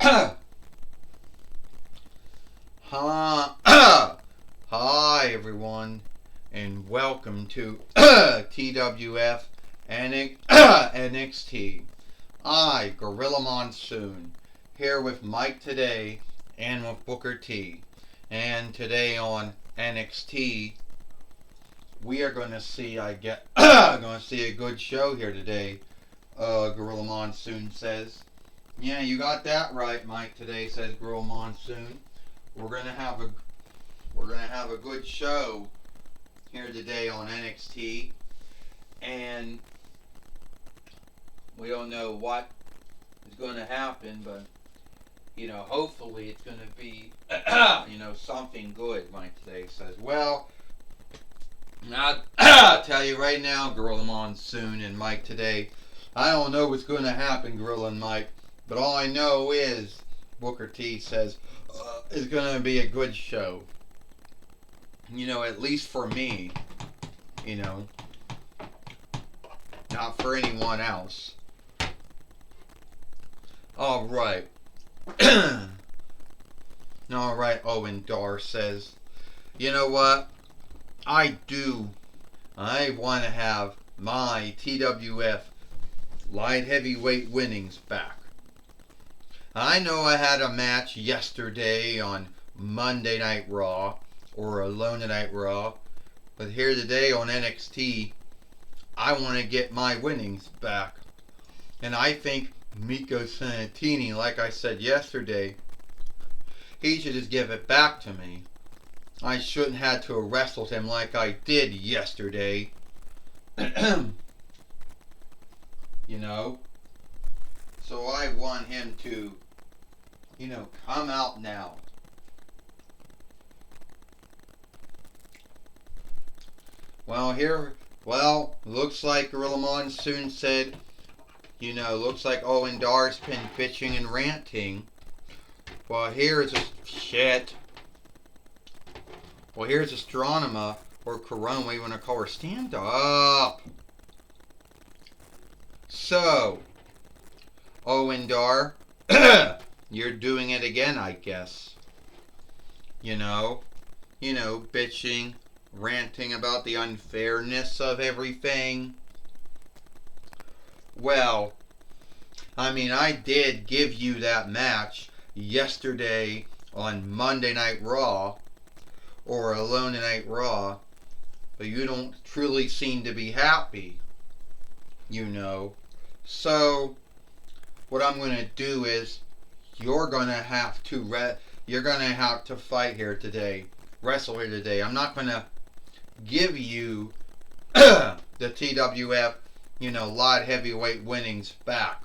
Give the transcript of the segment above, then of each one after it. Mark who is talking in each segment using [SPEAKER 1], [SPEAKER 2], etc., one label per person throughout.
[SPEAKER 1] Hi everyone, and welcome to TWF NXT. Gorilla Monsoon, here with Mike today and with Booker T. And today on NXT, we are going to see, going to see a good show here today. Gorilla Monsoon says. Yeah, you got that right, Mike. Today says Gorilla Monsoon. We're gonna have a good show here today on NXT, and we don't know what is going to happen, but hopefully it's going to be something good. Mike today says. Well, I'll tell you right now, Gorilla Monsoon and Mike today. I don't know what's going to happen, Gorilla and Mike, but all I know is Booker T says it's going to be a good show. At least for me. Not for anyone else. All right. All right, Owen Dar says, you know what? I want to have my TWF light heavyweight winnings back. I know I had a match yesterday on Monday Night Raw or Alone Night Raw, but here today on NXT, I want to get my winnings back. And I think Miko Sanatini, like I said yesterday, he should just give it back to me. I shouldn't have to have wrestled him like I did yesterday. So I want him to, come out now. Looks like Gorilla Monsoon said, looks like Owen Dar's been bitching and ranting. Here's Astronema, or Corona, what you want to call her. Stand up. So, Owen Dar, you're doing it again, I guess. Bitching, ranting about the unfairness of everything. Well, I did give you that match yesterday on Monday Night Raw, or Alone Night Raw, but you don't truly seem to be happy, So, what I'm going to do is, you're going to have to fight here today, wrestle here today. I'm not going to give you the TWF, light heavyweight winnings back,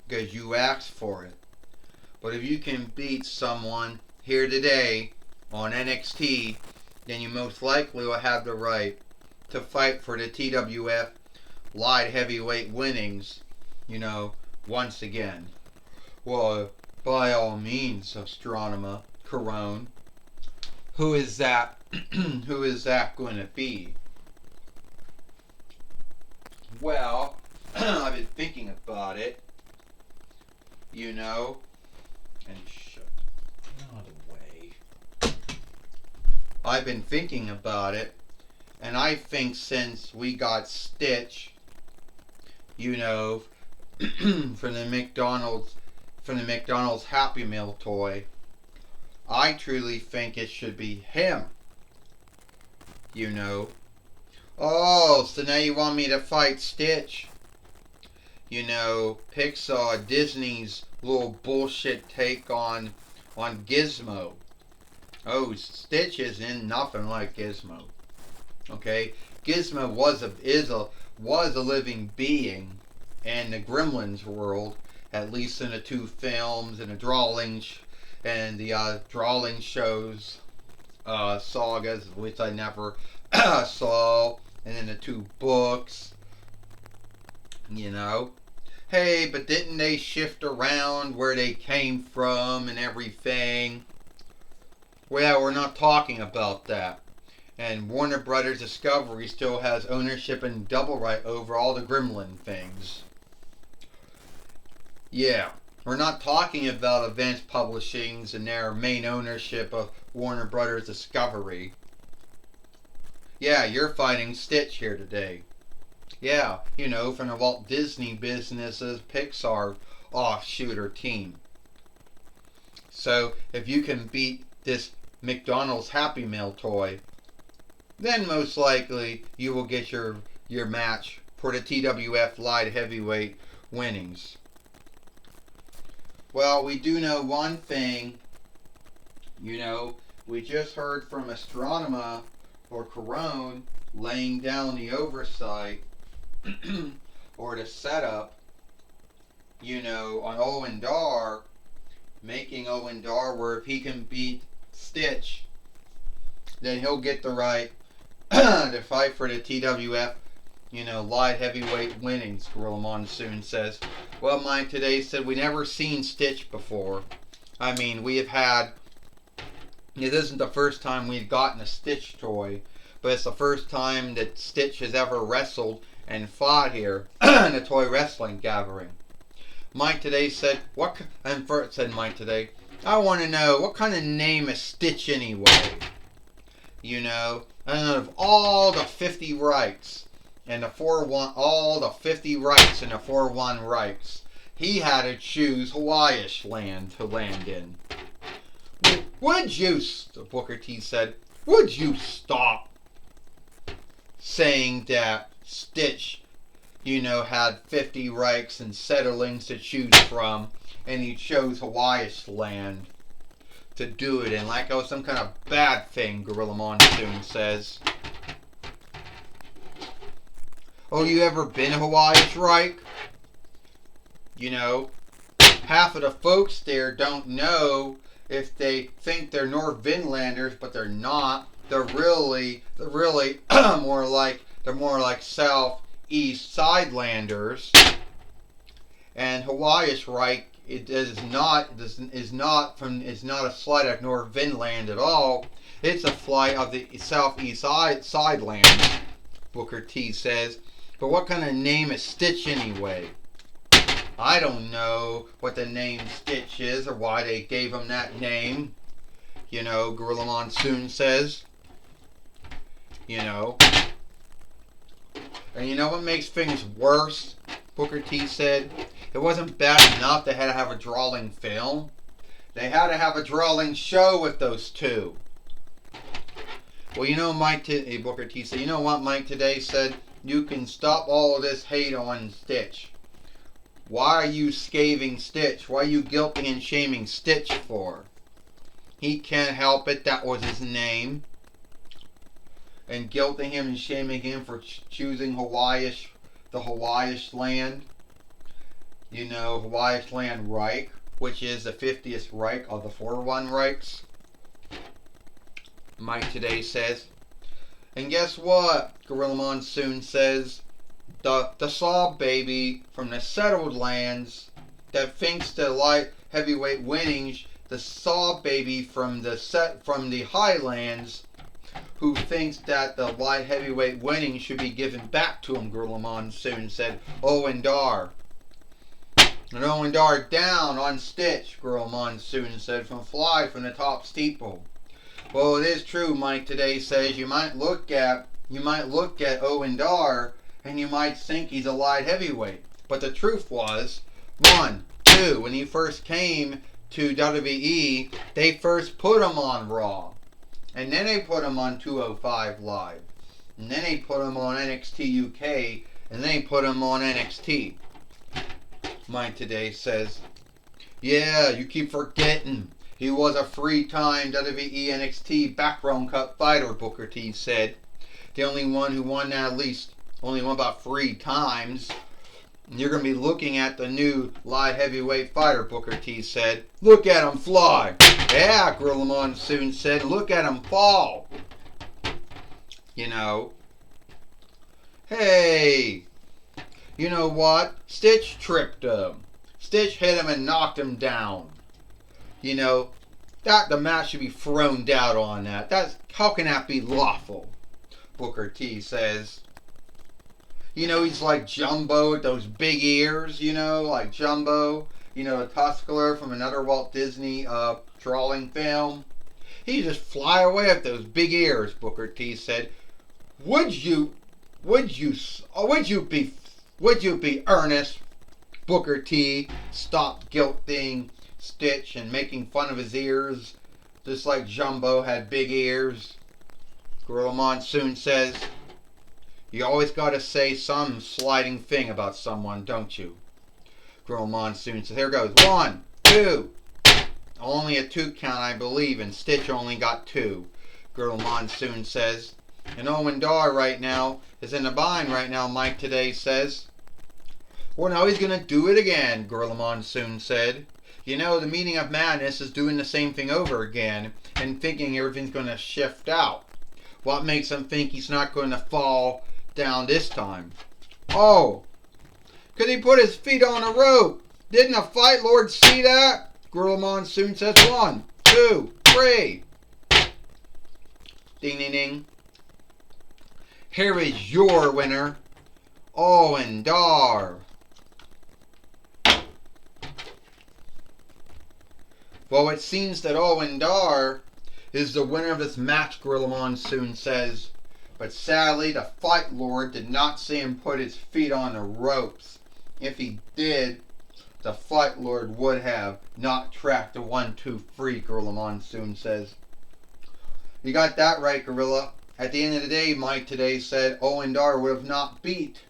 [SPEAKER 1] because you asked for it. But if you can beat someone here today on NXT, then you most likely will have the right to fight for the TWF light heavyweight winnings, once again. Well, by all means, Astronema, Corone. Who is that? Who is that going to be? Well, I've been thinking about it, and shut out of the way. I've been thinking about it, and I think since we got Stitch, from the McDonald's Happy Meal toy, I truly think it should be him. Oh, so now you want me to fight Stitch? Pixar, Disney's little bullshit take on Gizmo. Oh, Stitch isn't nothing like Gizmo. Okay, Gizmo was a living being in the Gremlins world, at least in the two films and the drawing shows, sagas, which I never saw, and then the two books. Hey, but didn't they shift around where they came from and everything? Well, we're not talking about that. And Warner Brothers Discovery still has ownership and double right over all the Gremlin things. Yeah, We're not talking about Advance Publishings and their main ownership of Warner Brothers Discovery. Yeah, you're fighting Stitch here today. Yeah, from the Walt Disney Business's Pixar offshooter team. So, if you can beat this McDonald's Happy Meal toy, then most likely you will get your match for the TWF Light Heavyweight winnings. Well, we do know one thing. We just heard from Astronema or Corone laying down the oversight or the setup, on Owen Dar, making Owen Dar where if he can beat Stitch, then he'll get the right to fight for the TWF, light heavyweight winnings, Gorilla Monsoon says. Well, Mike today said we never seen Stitch before. I mean, we have had, it isn't the first time we've gotten a Stitch toy, but it's the first time that Stitch has ever wrestled and fought here in a toy wrestling gathering. Mike today said, said Mike today, I want to know, what kind of name is Stitch anyway? And out of all the 50 Reichs, and the 4-1, all the 50 Reichs and the 4-1 Reichs, he had to choose Hawaiish land to land in. Would you, Booker T said, would you stop saying that Stitch, had 50 Reichs and settlings to choose from, and he chose Hawaiish land to do it in, like it was some kind of bad thing, Gorilla Monsoon says. Oh, you ever been to Hawaii's Reich? Half of the folks there don't know if they think they're North Vinlanders, but they're not. They're really more like Southeast Sidelanders. And Hawaii's Reich is not a slight of North Vinland at all. It's a flight of the Southeast Sidelands, Booker T says. But what kind of name is Stitch anyway? I don't know what the name Stitch is or why they gave him that name. Gorilla Monsoon says. And what makes things worse? Booker T said. It wasn't bad enough they had to have a drawing film. They had to have a drawing show with those two. Well, Booker T said, you know what Mike today said? You can stop all of this hate on Stitch. Why are you scathing Stitch? Why are you guilting and shaming Stitch for? He can't help it. That was his name. And guilting him and shaming him for choosing the Hawaiish land. Hawaiish land Reich, which is the 50th Reich of the 4-1 Reichs. Mike today says. And guess what? Gorilla Monsoon says. The Saw baby from the settled lands that thinks the light heavyweight winnings, the Saw baby from the highlands, who thinks that the light heavyweight winnings should be given back to him, Gorilla Monsoon said. Owen Dar. And Owen Dar down on Stitch, Gorilla Monsoon said, from the top steeple. Well, it is true, Mike today says, you might look at Owen Dar and you might think he's a light heavyweight. But the truth was, when he first came to WWE, they first put him on Raw. And then they put him on 205 Live. And then they put him on NXT UK. And then they put him on NXT. Mike today says, yeah, you keep forgetting. He was a 3-time WWE NXT background cut fighter, Booker T said. The only one who won that only won about 3 times. And you're going to be looking at the new light heavyweight fighter, Booker T said. Look at him fly. Yeah, Gorilla Monsoon said, look at him fall. Hey, you know what? Stitch tripped him. Stitch hit him and knocked him down. That the match should be thrown out on that. How can that be lawful? Booker T says. He's like Jumbo with those big ears, like Jumbo. You know, a Tuscular from another Walt Disney drawing film. He just fly away with those big ears, Booker T said. Would you be earnest? Booker T stopped guilting Stitch and making fun of his ears, just like Jumbo had big ears. Gorilla Monsoon says, you always gotta say some sliding thing about someone, don't you? Gorilla Monsoon says, here goes. 1, 2. Only a 2 count, I believe, and Stitch only got 2. Gorilla Monsoon says. And Owen Dar right now is in a bind right now, Mike Today says. Well, now he's going to do it again, Gorilla Monsoon said. You know, the meaning of madness is doing the same thing over again and thinking everything's going to shift out. What makes him think he's not going to fall down this time? Oh, because he put his feet on a rope. Didn't a Fight Lord see that? Gorilla Monsoon says 1, 2, 3. Ding, ding, ding. Here is your winner, Owen Dar. Well, it seems that Owen Dar is the winner of this match, Gorilla Monsoon says. But sadly, the Fight Lord did not see him put his feet on the ropes. If he did, the Fight Lord would have not tracked the 1-2-3, Gorilla Monsoon says. You got that right, Gorilla. At the end of the day, Mike Today said Owen Dar would have not beat,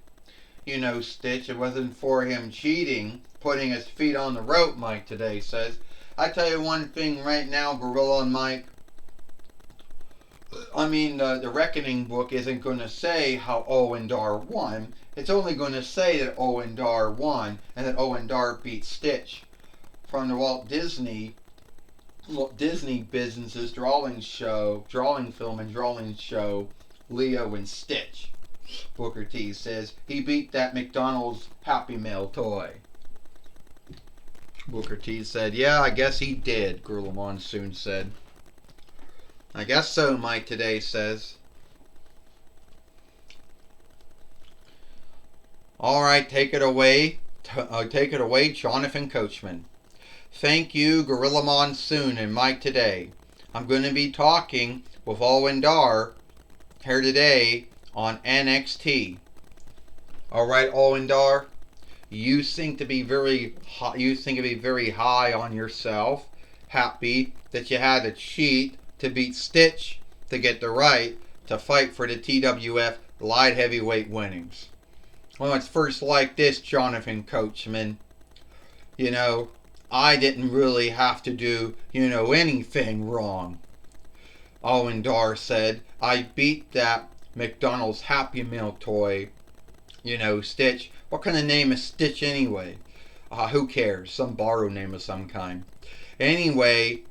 [SPEAKER 1] you know, Stitch. It wasn't for him cheating, putting his feet on the rope, Mike Today says. I tell you one thing right now, Gorilla and Mike. I mean, the Reckoning book isn't going to say how Owen Dar won. It's only going to say that Owen Dar won and that Owen Dar beat Stitch. From the Walt Disney businesses drawing film and drawing show, Leo and Stitch. Booker T says he beat that McDonald's Happy Meal toy. Booker T said, yeah, I guess he did, Gorilla Monsoon said. I guess so, Mike Today says. Alright, take it away, Jonathan Coachman. Thank you, Gorilla Monsoon and Mike Today. I'm going to be talking with Owen Dar here today on NXT. Alright, Owen Dar, you seem to be very high on yourself, happy that you had to cheat to beat Stitch to get the right to fight for the TWF light heavyweight winnings. Well, it's first like this, Jonathan Coachman. You know, I didn't really have to do, you know, anything wrong. Owen Dar said, I beat that McDonald's Happy Meal toy. You know, Stitch. What kind of name is Stitch anyway? Who cares? Some borrowed name of some kind. Anyway,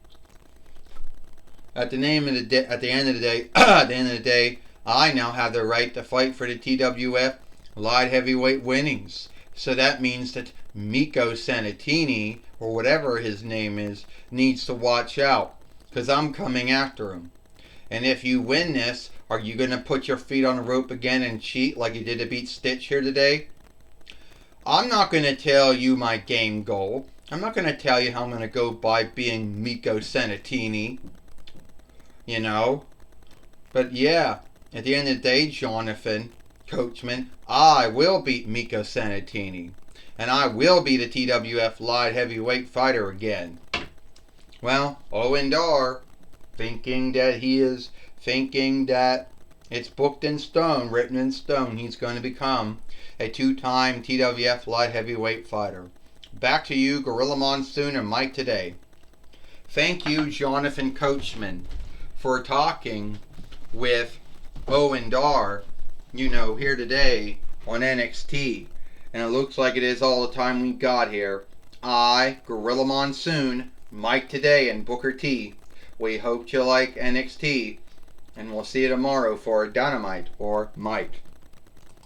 [SPEAKER 1] at the end of the day, I now have the right to fight for the TWF light heavyweight winnings. So that means that Miko Sanatini, or whatever his name is, needs to watch out, because I'm coming after him. And if you win this, are you going to put your feet on the rope again and cheat like you did to beat Stitch here today? I'm not going to tell you my game goal. I'm not going to tell you how I'm going to go by being Miko Sanatini. You know? But yeah, at the end of the day, Jonathan Coachman, I will beat Miko Sanatini. And I will be the TWF light heavyweight fighter again. Well, Owen Dar, thinking that it's booked in stone, written in stone, he's going to become a 2-time TWF light heavyweight fighter. Back to you, Gorilla Monsoon and Mike Today. Thank you, Jonathan Coachman, for talking with Owen Dar, you know, here today on NXT. And it looks like it is all the time we got here. I, Gorilla Monsoon, Mike Today, and Booker T. We hope you like NXT. And we'll see you tomorrow for Dynamite or Mike.